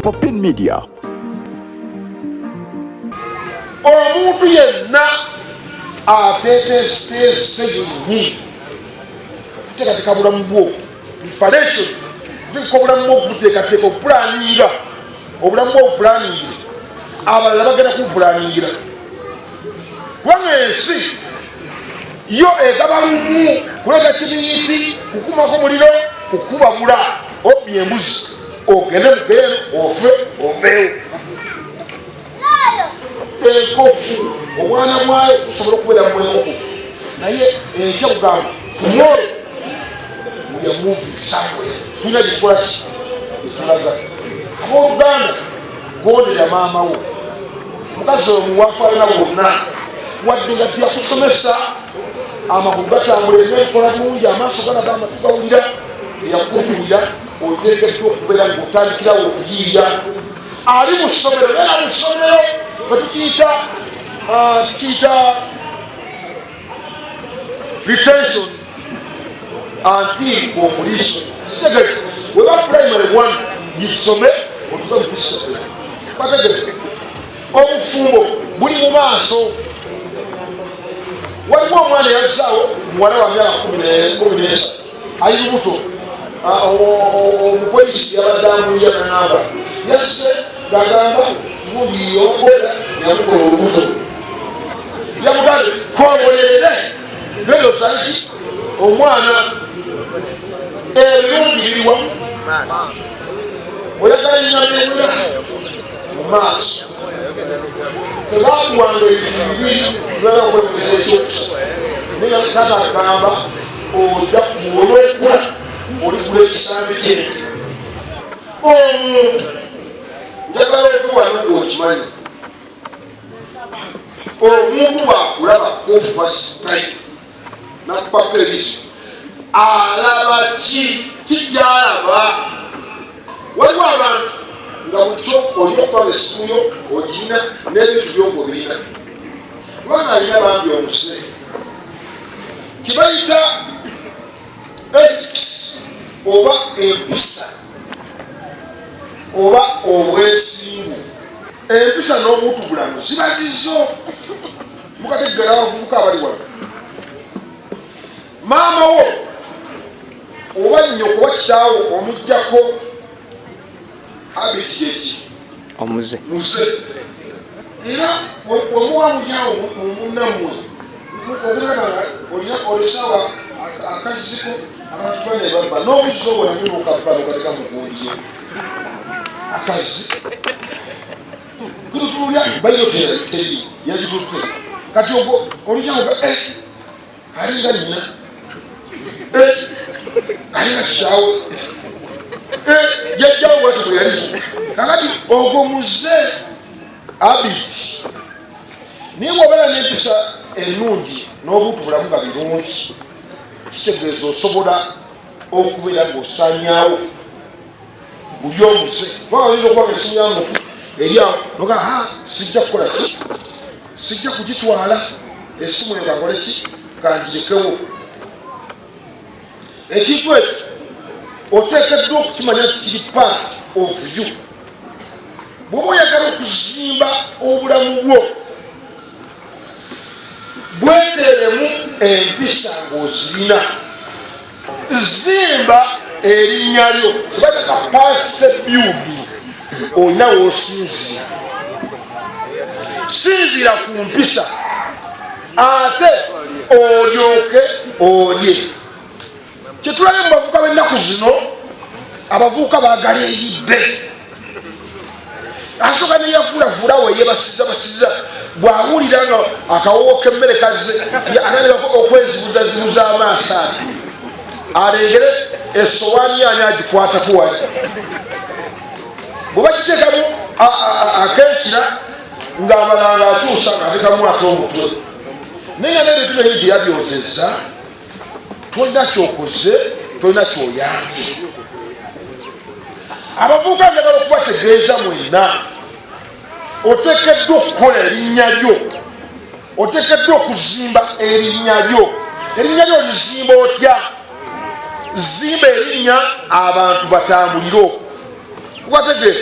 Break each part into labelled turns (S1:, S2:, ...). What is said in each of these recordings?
S1: Popin Media.
S2: Omuntu yenna ateeteese nnyo kuteekateeka bulamu bwo preparation kuteeka obulamu bwo okuteekateeka okupulaninga obulamu bwo obupulaningira abalala bagenda kubupulaningira kubanga ensi yo egaba lumu kuleeta kibiyiti kukumako muliro kukubabula obbi embuzi ogende mugeeno ofe oveewo enkofu omwana mwayo kusobola okubeera mwenkoko naye enkya kugamba tomorrow we are moving somewhere tulina gyetukolaki etulaga abooluganda gondera maama wo omukazi omuwafalina bonna wadde nga tiyakusomesa amagulu gatambula enkola mungi amaaso galaga amatu gawulira eyakubuulira oteekeddwa okubeera ngaotandikirawo okuyiiya ali mu ssomero beera mu ssomero tukiyita retention until completion. Second, weba primary one yisome otuze mu kusomero bategeke obufumbo buli mu maaso. Waliwo omwana yazaawo muwala wa myaka 13 ali lubuto omupoliisi yabadde amulya n'aba yasse gagamba gundi yokola yamukola olubuto yamugambe kowolerere lero zaki omwana ebirungi biriwa oyagala nyamera mu maaso tebakuwanga ebintu bibiri lwala okwekeza ekyokusa naye kata agamba oja olwekula oligula ekisambi kyente omuntu njagala okuwano okimanyi omuntu bwakulaba ovasitayi nakupako eriso alaba kikyalaba. Waliwo abantu nga bulikyo olina okutwala essimu yo ogirina n'ebintu byongo birina kubanga alina bambi omuse kibayita ethics oba empisa oba obwesimbu. Empisa n'obutubulamu ziba zizo mukategeera abavubuka abali wano maama wo oba nnyoko oba kitaawo omuggyako abiti eki
S3: omuze
S2: era wemuwamulyawo munammwe obulabanga olina olesawa akaziko abantu bane babba n'obuzizo bwenanyunukabbalo gateka mugundiye akazi kutulya bayotera teri yazikutte kati ogwo olujyamuga alinga nnyina alinga kitaawe jajjawo bwati bwe yali kakati ogwo muze abiti naye bw'obeera n'empisa ennungi n'obutubulamu nga birungi kitegeeza osobola okubeera ng'osanyaawo buli omuze kubanga oyinza okuba nga esimu yamutu eryawo noga sijja kukola ki sijja kugitwala esimu eyo kakole ki kangirekewo. Ekintu ekyo oteekeddwa okukimanya nti kiri part of you. Bw'oba oyagala okuzimba obulamu bwo bweteeremu empisa ng'ozirina zimba erinnya lyo kibata kapasite byubi olina w'osinzira sinzira ku mpisa ate olyoke olye. Kyetulabe mu bavubuka b'ennaku zino abavubuka baagala eyidde asooka neyafuulafuula we yebasizabasiza bw'awulira nga akawowo k'emmere kaze atandika okwezibuzazibuza amaaso ati alengere essowaani ani agikwatako wali bwe bakiteekamu akekira ng'amalanga atuusa ng'atekamu ate omutwe naye nga nebintu byenye gye yabyozezza tolina kyokoze tolina kyoyambye. Abavubuka njagala okubategeeza mwenna oteekeddwa okukola erinnya lyo oteekeddwa okuzimba erinnya lyo. Erinnya lyo lizimba otya? Zimba erinnya abantu batambulire. Ugategeera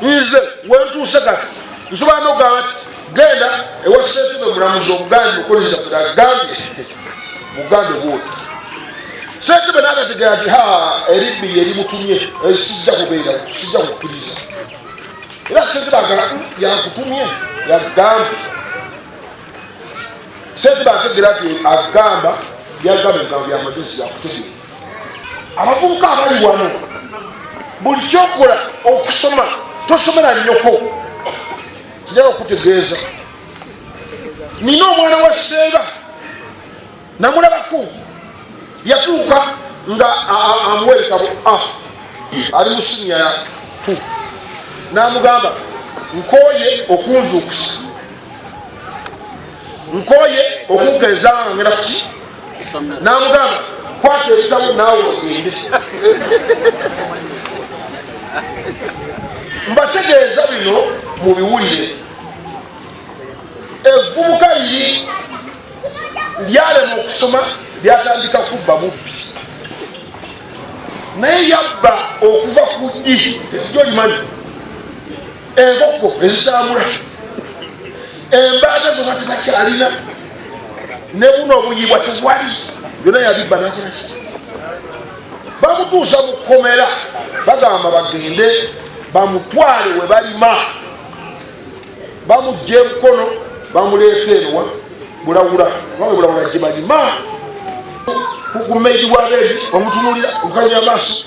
S2: nze wentuuse kati nsobola n'okugamba nti genda ewa ssentebe mulamuzi omugambi mukoleza agambye mugambe bwoti ssentebe n'agategera nti eribbi erimutumye sijja kubeera sijja kukkiriza era ssentebe yakutumye yagambye ssentebe ategera nti agamba byagamba ebigambo byamagezi yakutegera abavubuka abali wano buli kyokola okusoma tosomera nnyoko kijala okutegeeza nina omwana wa ssenga namulabako yatuuka nga amuwerekabo ali mu siniya ya 2 n'amugamba nkoye okunzuukusa nkoye okugeeza nga ngenda kuki n'amugamba kwata ebitabo naawe ogende mbategeeza bino mubiwulire evvubuka liri lyalema okusoma lyatandika kubba mubbi naye yabba okuva ku ddi gyolimanyi enkoko ezitambula embaata zona tekakyalina ne buno obuyibwa tezwali byonna yabibba nakolaki bamutuusa mu kkomera bagamba bagende bamutwale we balima bamugja emukono bamuleeta enwa bulawula bawe bulawula gye balima kukumeedi bwabeedi omutunulira okukanya amaaso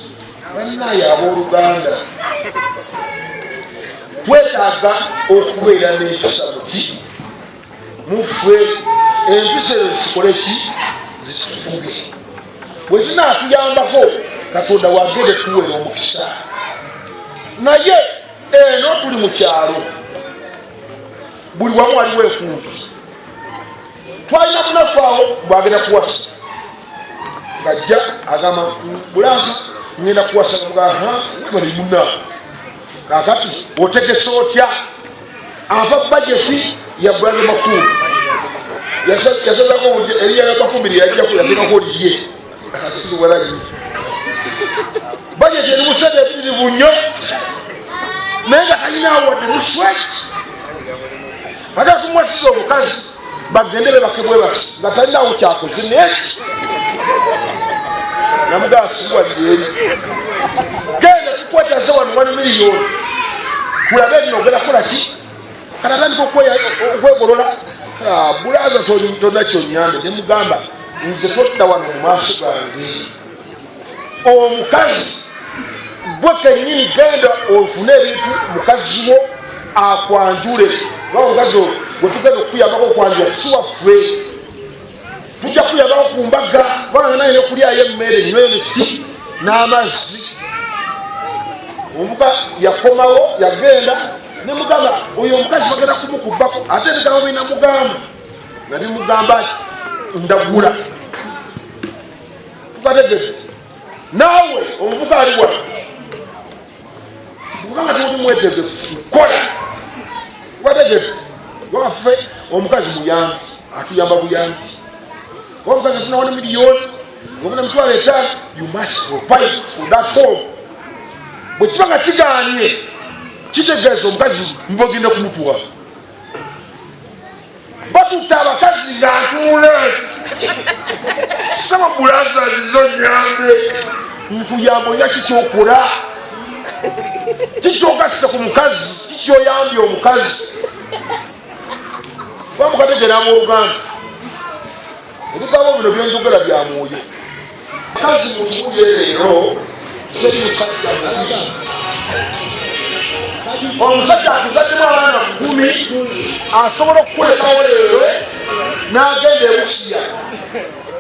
S2: bannaye abooluganda twetaaga okubeera n'empisa muti muffe empisa ezo zikole ki zitufuge bwe zinaatuyambako katonda wagende tuweera omukisa naye eno tuli mu kyalo buli wamu waliwo enkumbi twalina munafu awo bwagenda kuwasa ngajja agamba bulansa ngenda kuwasa mugambali muna kakati otegese otya ava bajeti ya bulaza makumi yasazako eriyala makumi yatekako liye asiwalali bajeti eri musente ebiririvu nnyo naye nga talinawo wadde musweki ate tumwasiza omukazi bagende bebakebwe basi nga talinawo kyakoze neki namugaasiwalire eri genda tukwetaze wano 1 miliyoni kulabe bino ogenda kukolaki katatandika okwegolola bulaza tonakyonyambe nemugamba nze todda wano mu maaso gange omukazi gwe kenyini genda ofune ebintu mukazi wo akwanjule omukazi gwe tugenda okuyambako okwanjula siwaffe tujja kuyambako ku mbaga kubanga naye nekulyayo emmere nywene ki n'amazzi omuvuka yakomawo yagenda nemugamba oyo omukazi bagenda kumukubako ate ebigambo bina mugamba nga bimugamba ndagula tukategete naawe omuvuka aliwa kubanga tuli mwetegefu kola tukategete waffe omukazi muyambi atuyamba buyambi omukazi afuna 1 miliyoni ofuna mitwalo 5 you must provide for that home bwe kiba nga kiganye kitegeeza omukazi mbogenda kumutuwa batutta abakazi nga ntuule saba bulaza zizonyambe nkuyamba olina kikyokola kikyokasise ku mukazi kikyoyambye omukazi bamukategera abooluganda ebigambo bino byenjogera bya mwoyo mukazi mutuwulire leero teri musajja omusajja akuzaddemu abaana 10 asobola okukulekawo leero n'agenda ebusiya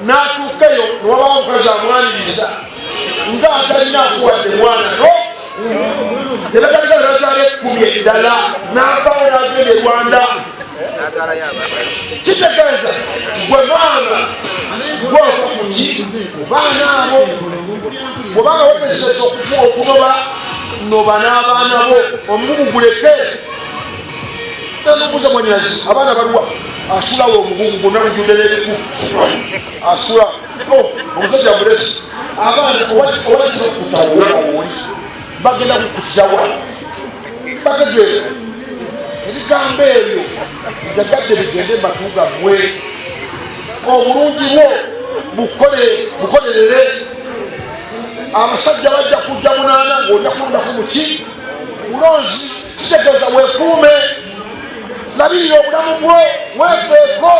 S2: n'atuuka eyo newabawo omukazi amwaniriza nga atalina akuwadde mwana no ebagaligazaala 10 eddala n'avaawo n'agenda e Rwanda kitegeeza gwe maama gwofa kuki baana abo bwebanga wekezesa okunoba noba n'abaana bo omugugu guleke nobuuza mwanyinazi abaana baliwa asulawo omugugu gonna lujudelereku asula omusajja mulesi abaana owakiokutawooli bagenda kukutyawa bategeera ebigambo ebyo njagadde bigende matuga mmwe obulungi bwo bukolerere abasajja bajja kujja munaana ng'ojja kulondaku muki mulonzi kitegeeza weekuume labirira obulamu bwo weefeeko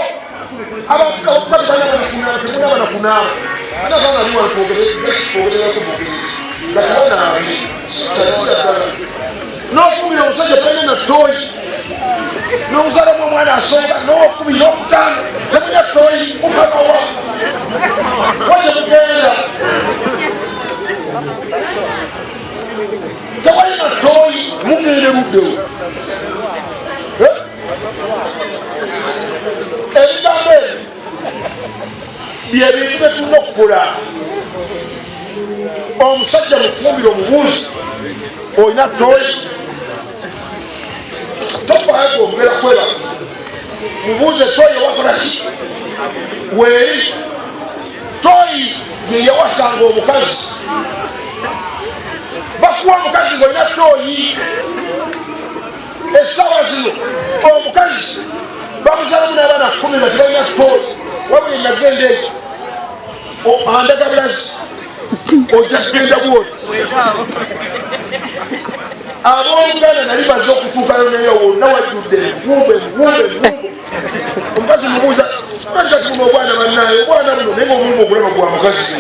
S2: abakukatibanabana kunaaba n'okubira omusajja talina na ttooyi n'omuzalamu omwana asonga n'okubiri n'okutaano temulina ttooyi mukamawa waje mugenda tewalina ttooyi mugende luddewo ebigambo ebyo byebintu betulina okukola omusajja mufumbire omubuuzi olina ttooyi tofaayo gwongera kweba mubuuze ttooyi owakolaki weeri ttooyi yeyawasanga omukazi bakuwa omukazi ng'olina ttooyi essaawa zino omukazi bamuzalamu n'abaana 10 nga tebalina ttooyi wabuli nagenda eyo andagabulazi ojja kugenda bwoti abooluganda nali baze okutuukayo naye wonna wajjudde envumbe omukazi mubuuza kati buno obwana bannaayo obwana buno naye ngaomulimu ogulaba gwa mukazi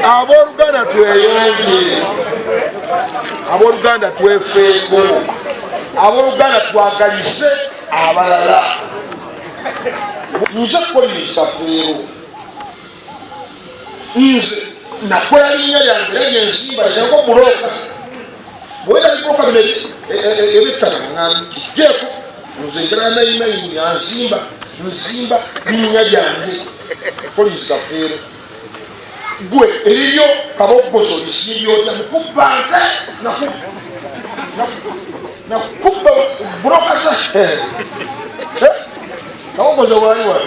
S2: abooluganda tweyonje abooluganda twefeeko abooluganda twagalize abalala nze kukoliriza feero nze nakola linnya lyange lege ensimba lyange okulooka bwera likuloka bino ebittaka kijjeeko nze njagala nayimayini anzimba nzimba linnya lyange kukoliriza feero gwe eriryo kabogozo lisibyota mukubbanke nakubba bulokaza kabogozo waliwa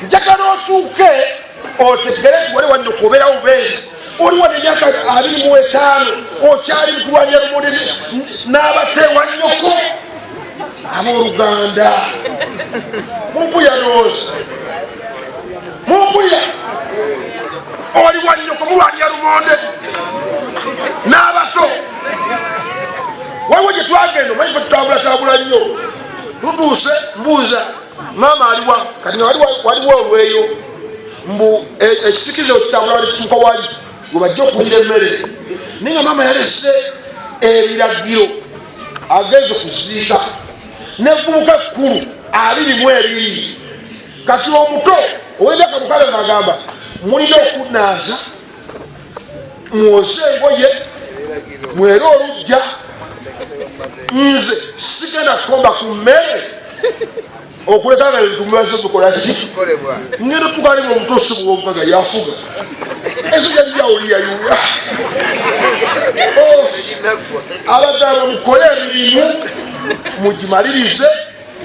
S2: njagala otuuke otegere wali wano kubeerawo benzi oliwo n'emyaka 25 okyali mukulwanya lumonde n'abateewa nnyoko abooluganda mumbuya looza mumbuya oli wa nnyoko mulwanya lumonde n'abato waliwo gye twagenda omanyi fe tutambula nnyo tutuuse mbuuza maama aliwa kati nga waliwo olweyo mbu ekisikizo kitambula wali tutuuka wali we bajja okuwira emmere naye nga maama yalese ebiragiro agenze kuziika nevubuka ekkulu 22 kati omuto ow'emyaka 6 agamba mulina okunaaza mwoze engoye mwere olujja nze sigenda kukomba ku mmere okulekanga tumibazo tukolaki ngenda tukalimu omutosi bwomukaga yafuga eso jajawuliyayuya abagamba mukole emirimu mugimalirize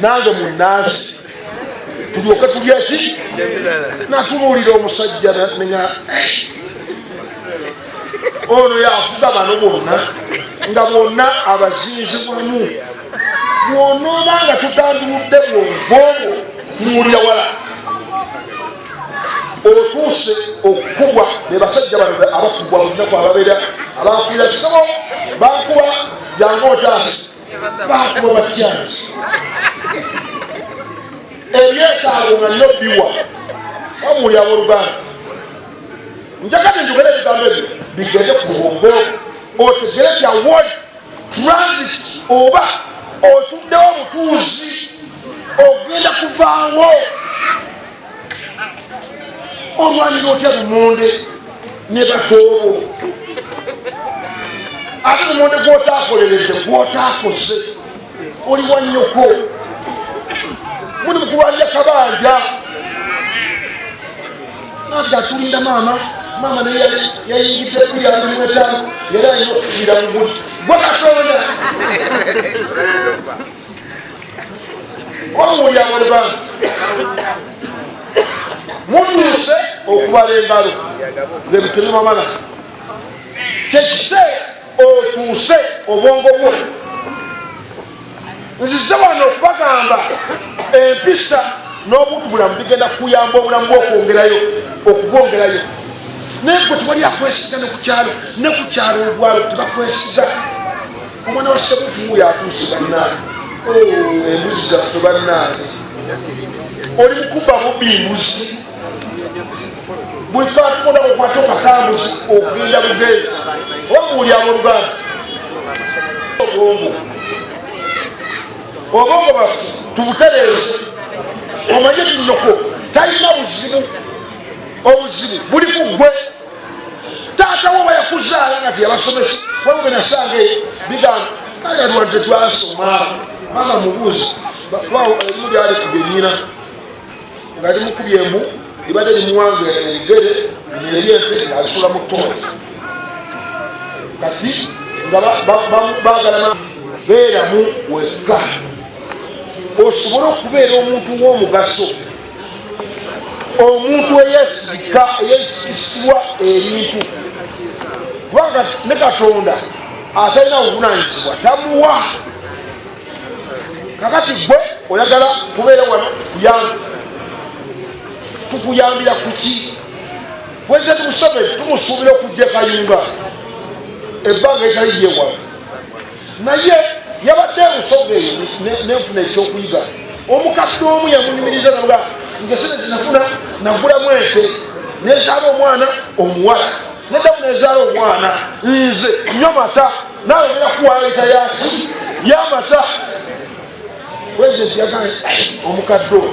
S2: nange munansi tulyoke tulyeki natunuulira omusajja nga ono yafuga bano bonna nga bonna abazinzibwamu bw'onoobanga tutanduludde bwongo tunuulira wala otuuse okukubwa be basajja bano abakubwa bunaku ababeera abakuira kisabo bakuba jangu otaasi bakuba batyanzi ebyetaago nga nnyo biwa wamuli abooluganda njakati njogere ebigambo ebyo bigende ku bwongo otegere kyawoli transit oba otuddewo butuuzi ogenda kuvaawo olwanira otya lumonde ne batoobo ate lumonde gwotaakoleredde gwotaakoze oli wa nnyoko muli mukulwanja kabanja nati atulinda maama naye yayingidde 25 era alina okufiira mu guli gwe katonda wamuli aboluganda mutuuse okubala engalo ngebitulumamana kyekiseera otuuse obwongo bwo nzize wano okubagamba empisa n'obuntu bulamu bigenda kuyamba obulamu bwokwongerayo okubwongerayo naye gwe tewali akwesiga ne ku kyalo obwalo tebakwesiga omwana wa sebufu wuyo atuuse bannaani embuzi zaffe bannaani oli mukuba bubi mbuzi buli katukola okwata okakambuzi okugenda bugenzi omuuli abooluganda obwongo baffe tubutereeze omanye tinyoko talina buzibu obuzibu buli ku gwe taata wo bayakuzaala nga teyabasomesa waliwo nasanga bigamba ayalwadde twasoma mama mubuuzi erimu lyali kugenyina nga limukubye embu libadde limuwange ebigere ebyente alisula mu ttoozi kati nga baagala beeramu wekka osobole okubeera omuntu w'omugaso omuntu eyesigisibwa ebintu kubanga ne katonda atalina buvunanyizibwa tamuwa kakati gwe oyagala kubeera wano tuyambe tukuyambira kuki President Museveni tumusuubira okujja Kayunga ebbanga etaliryewala naye yabadde ensonga eyo nenfuna ekyokuyiga omukadde omu yamunyumiriza naga nze sente nafuna nagulamu ente nezaala omwana omuwala neddamu nezaala omwana nze nnyo mata naawe ogenda kuwayita yaki yamata President yagambye omukadde